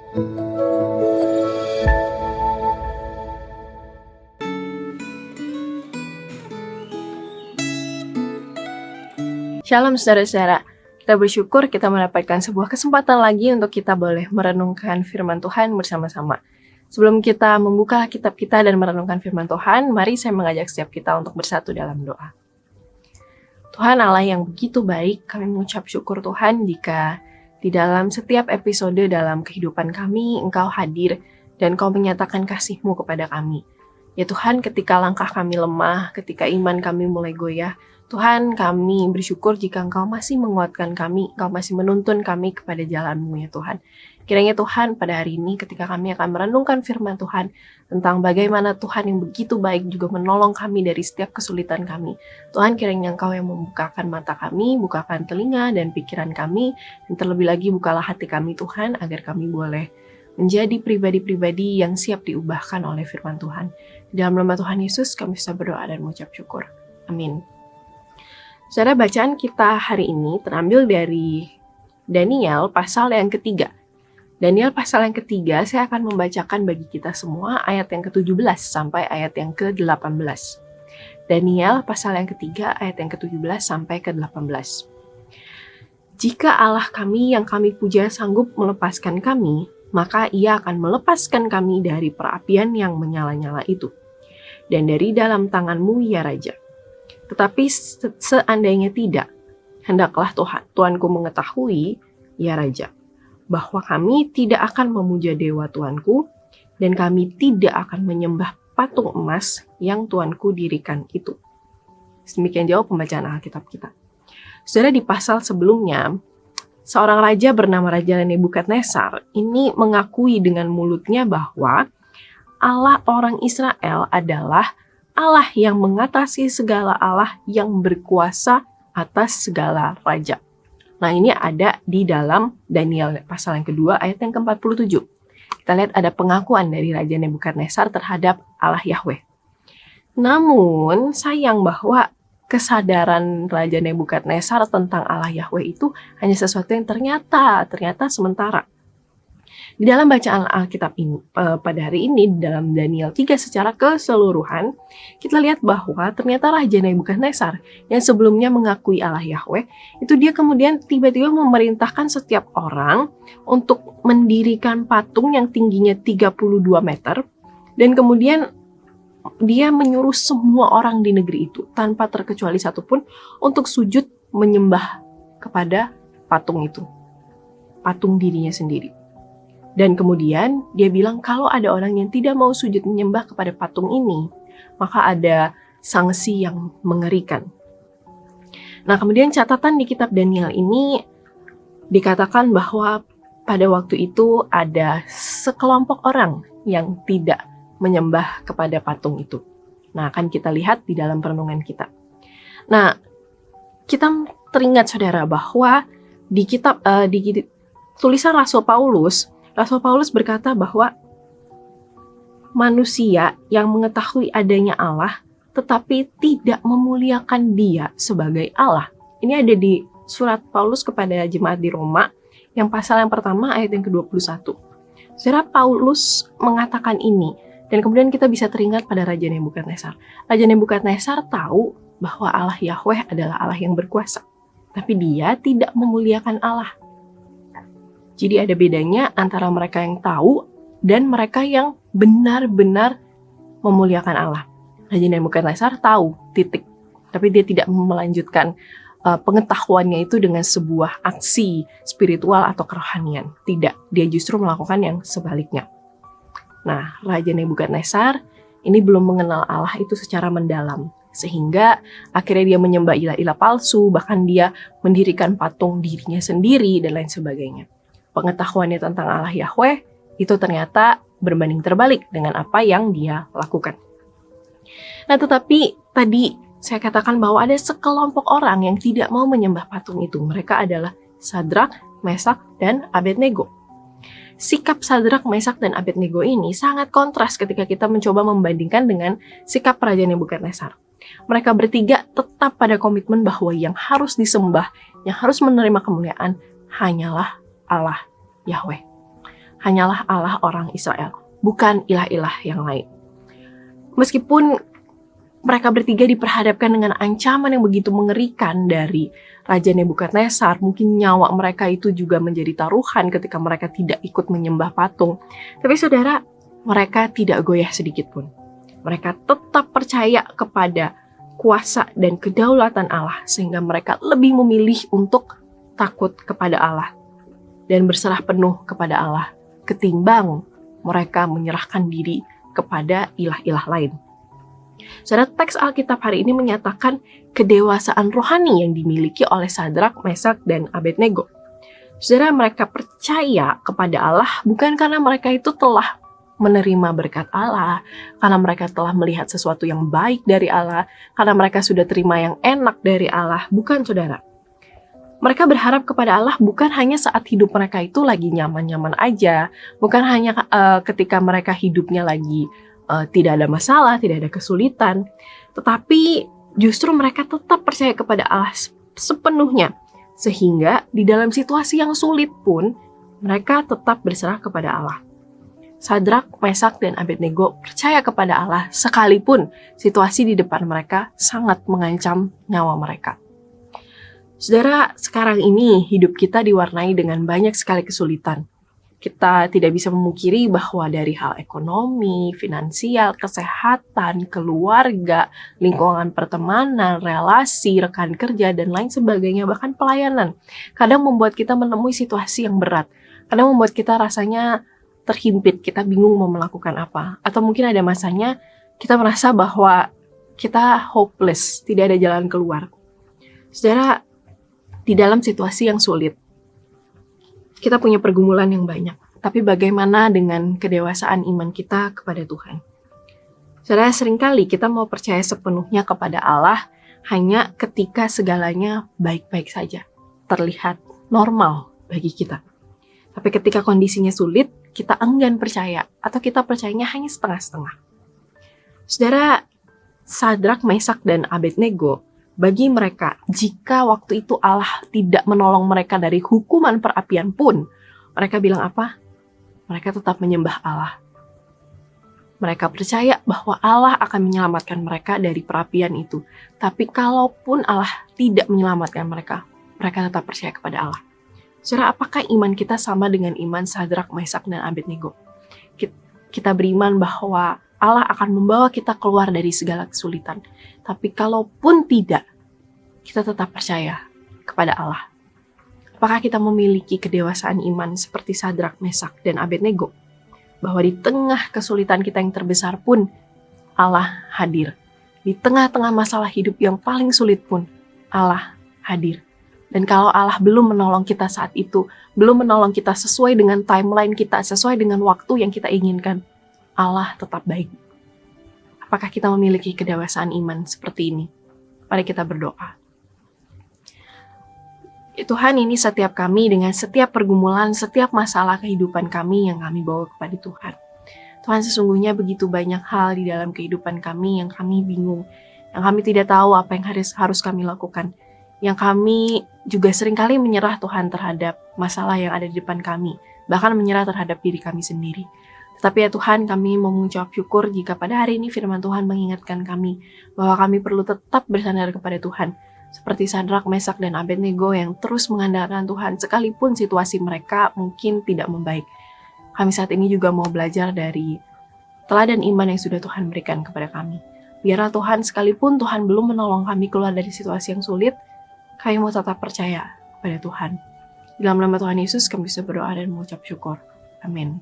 Shalom saudara-saudara, kita bersyukur kita mendapatkan sebuah kesempatan lagi untuk kita boleh merenungkan firman Tuhan bersama-sama. Sebelum kita membuka kitab kita dan merenungkan firman Tuhan, mari saya mengajak setiap kita untuk bersatu dalam doa. Tuhan Allah yang begitu baik, kami mengucap syukur Tuhan jika di dalam setiap episode dalam kehidupan kami, Engkau hadir dan Engkau menyatakan kasih-Mu kepada kami. Ya Tuhan, ketika langkah kami lemah, ketika iman kami mulai goyah, Tuhan, kami bersyukur jika Engkau masih menguatkan kami, Engkau masih menuntun kami kepada jalan-Mu ya Tuhan. Kiranya Tuhan, pada hari ini ketika kami akan merenungkan firman Tuhan tentang bagaimana Tuhan yang begitu baik juga menolong kami dari setiap kesulitan kami. Tuhan, kiranya Engkau yang membukakan mata kami, bukakan telinga dan pikiran kami, dan terlebih lagi bukalah hati kami Tuhan, agar kami boleh menjadi pribadi-pribadi yang siap diubahkan oleh firman Tuhan. Di dalam nama Tuhan Yesus, kami bisa berdoa dan mengucap syukur. Amin. Saudara, bacaan kita hari ini terambil dari Daniel pasal yang ketiga. Daniel pasal yang ketiga, saya akan membacakan bagi kita semua ayat yang ke-17 sampai ayat yang ke-18. Daniel pasal yang ketiga, ayat yang ke-17 sampai ke-18. Jika Allah kami yang kami puja sanggup melepaskan kami, maka Ia akan melepaskan kami dari perapian yang menyala-nyala itu, dan dari dalam tangan-Mu ya Raja. Tetapi seandainya tidak, hendaklah Tuanku mengetahui, ya Raja, bahwa kami tidak akan memuja dewa Tuanku, dan kami tidak akan menyembah patung emas yang Tuanku dirikan itu. Demikian jauh pembacaan Alkitab kita. Saudara, di pasal sebelumnya, seorang raja bernama Raja Nebukadnezar ini mengakui dengan mulutnya bahwa Allah orang Israel adalah Allah yang mengatasi segala Allah yang berkuasa atas segala raja. Nah, ini ada di dalam Daniel pasal yang kedua ayat yang ke-47. Kita lihat ada pengakuan dari Raja Nebukadnezar terhadap Allah Yahweh. Namun, sayang bahwa kesadaran Raja Nebukadnezar tentang Allah Yahweh itu hanya sesuatu yang ternyata sementara. Di dalam bacaan Alkitab ini, pada hari ini, dalam Daniel 3 secara keseluruhan, kita lihat bahwa ternyata Raja Nebukadnezar yang sebelumnya mengakui Allah Yahweh, itu dia kemudian tiba-tiba memerintahkan setiap orang untuk mendirikan patung yang tingginya 32 meter, dan kemudian dia menyuruh semua orang di negeri itu, tanpa terkecuali satupun, untuk sujud menyembah kepada patung itu, patung dirinya sendiri. Dan kemudian dia bilang kalau ada orang yang tidak mau sujud menyembah kepada patung ini, maka ada sanksi yang mengerikan. Nah, kemudian catatan di kitab Daniel ini dikatakan bahwa pada waktu itu ada sekelompok orang yang tidak menyembah kepada patung itu. Nah, akan kita lihat di dalam perenungan kita. Nah, kita teringat saudara bahwa di kitab di tulisan Rasul Paulus berkata bahwa manusia yang mengetahui adanya Allah tetapi tidak memuliakan Dia sebagai Allah. Ini ada di surat Paulus kepada jemaat di Roma yang pasal yang pertama ayat yang ke-21. Saudara, Paulus mengatakan ini dan kemudian kita bisa teringat pada Raja Nebukadnezar. Raja Nebukadnezar tahu bahwa Allah Yahweh adalah Allah yang berkuasa, tapi dia tidak memuliakan Allah. Jadi ada bedanya antara mereka yang tahu dan mereka yang benar-benar memuliakan Allah. Raja Nebukadnezar tahu, titik. Tapi dia tidak melanjutkan pengetahuannya itu dengan sebuah aksi spiritual atau kerohanian. Tidak, dia justru melakukan yang sebaliknya. Nah, Raja Nebukadnezar ini belum mengenal Allah itu secara mendalam. Sehingga akhirnya dia menyembah ilah-ilah palsu, bahkan dia mendirikan patung dirinya sendiri dan lain sebagainya. Pengetahuannya tentang Allah Yahweh itu ternyata berbanding terbalik dengan apa yang dia lakukan. Nah, tetapi tadi saya katakan bahwa ada sekelompok orang yang tidak mau menyembah patung itu. Mereka adalah Sadrak, Mesak, dan Abednego. Sikap Sadrak, Mesak, dan Abednego ini sangat kontras ketika kita mencoba membandingkan dengan sikap Raja Nebukadnezar. Mereka bertiga tetap pada komitmen bahwa yang harus disembah, yang harus menerima kemuliaan hanyalah Allah Yahweh. hanyalah Allah orang Israel, bukan ilah-ilah yang lain. Meskipun mereka bertiga diperhadapkan dengan ancaman yang begitu mengerikan dari Raja Nebukadnezar, mungkin nyawa mereka itu juga menjadi taruhan ketika mereka tidak ikut menyembah patung. Tapi saudara, mereka tidak goyah sedikit pun. Mereka tetap percaya kepada kuasa dan kedaulatan Allah, sehingga mereka lebih memilih untuk takut kepada Allah dan berserah penuh kepada Allah, ketimbang mereka menyerahkan diri kepada ilah-ilah lain. Saudara, teks Alkitab hari ini menyatakan kedewasaan rohani yang dimiliki oleh Sadrak, Mesak, dan Abednego. Saudara, mereka percaya kepada Allah bukan karena mereka itu telah menerima berkat Allah, karena mereka telah melihat sesuatu yang baik dari Allah, karena mereka sudah terima yang enak dari Allah. Bukan, saudara. Mereka berharap kepada Allah bukan hanya saat hidup mereka itu lagi nyaman-nyaman aja, bukan hanya ketika mereka hidupnya lagi tidak ada masalah, tidak ada kesulitan, tetapi justru mereka tetap percaya kepada Allah sepenuhnya, sehingga di dalam situasi yang sulit pun mereka tetap berserah kepada Allah. Sadrak, Mesak, dan Abednego percaya kepada Allah sekalipun situasi di depan mereka sangat mengancam nyawa mereka. Saudara, sekarang ini hidup kita diwarnai dengan banyak sekali kesulitan. Kita tidak bisa memungkiri bahwa dari hal ekonomi, finansial, kesehatan, keluarga, lingkungan pertemanan, relasi, rekan kerja, dan lain sebagainya, bahkan pelayanan, kadang membuat kita menemui situasi yang berat. Kadang membuat kita rasanya terhimpit, kita bingung mau melakukan apa. Atau mungkin ada masanya kita merasa bahwa kita hopeless, tidak ada jalan keluar. Saudara, di dalam situasi yang sulit, kita punya pergumulan yang banyak, tapi bagaimana dengan kedewasaan iman kita kepada Tuhan? Saudara, seringkali kita mau percaya sepenuhnya kepada Allah hanya ketika segalanya baik-baik saja, terlihat normal bagi kita. Tapi ketika kondisinya sulit, kita enggan percaya, atau kita percayanya hanya setengah-setengah. Saudara, Sadrak, Mesak, dan Abednego, bagi mereka, jika waktu itu Allah tidak menolong mereka dari hukuman perapian pun, mereka bilang apa? Mereka tetap menyembah Allah. Mereka percaya bahwa Allah akan menyelamatkan mereka dari perapian itu. Tapi kalaupun Allah tidak menyelamatkan mereka, mereka tetap percaya kepada Allah. Saudara, apakah iman kita sama dengan iman Sadrak, Mesak, dan Abednego? Kita beriman bahwa Allah akan membawa kita keluar dari segala kesulitan. Tapi kalaupun tidak, kita tetap percaya kepada Allah. Apakah kita memiliki kedewasaan iman seperti Sadrak, Mesak, dan Abednego? Bahwa di tengah kesulitan kita yang terbesar pun, Allah hadir. Di tengah-tengah masalah hidup yang paling sulit pun, Allah hadir. Dan kalau Allah belum menolong kita saat itu, belum menolong kita sesuai dengan timeline kita, sesuai dengan waktu yang kita inginkan, Allah tetap baik. Apakah kita memiliki kedewasaan iman seperti ini? Mari kita berdoa. Ya Tuhan, ini setiap kami dengan setiap pergumulan, setiap masalah kehidupan kami yang kami bawa kepada Tuhan. Tuhan, sesungguhnya begitu banyak hal di dalam kehidupan kami yang kami bingung, yang kami tidak tahu apa yang harus kami lakukan, yang kami juga seringkali menyerah Tuhan terhadap masalah yang ada di depan kami, bahkan menyerah terhadap diri kami sendiri. Tetapi ya Tuhan, kami mau mengucap syukur jika pada hari ini firman Tuhan mengingatkan kami bahwa kami perlu tetap bersandar kepada Tuhan. Seperti Sadrak, Mesak, dan Abednego yang terus mengandalkan Tuhan sekalipun situasi mereka mungkin tidak membaik. Kami saat ini juga mau belajar dari teladan iman yang sudah Tuhan berikan kepada kami. Biarlah Tuhan, sekalipun Tuhan belum menolong kami keluar dari situasi yang sulit, kami mau tetap percaya kepada Tuhan. Di dalam nama Tuhan Yesus kami bisa berdoa dan mengucap syukur. Amin.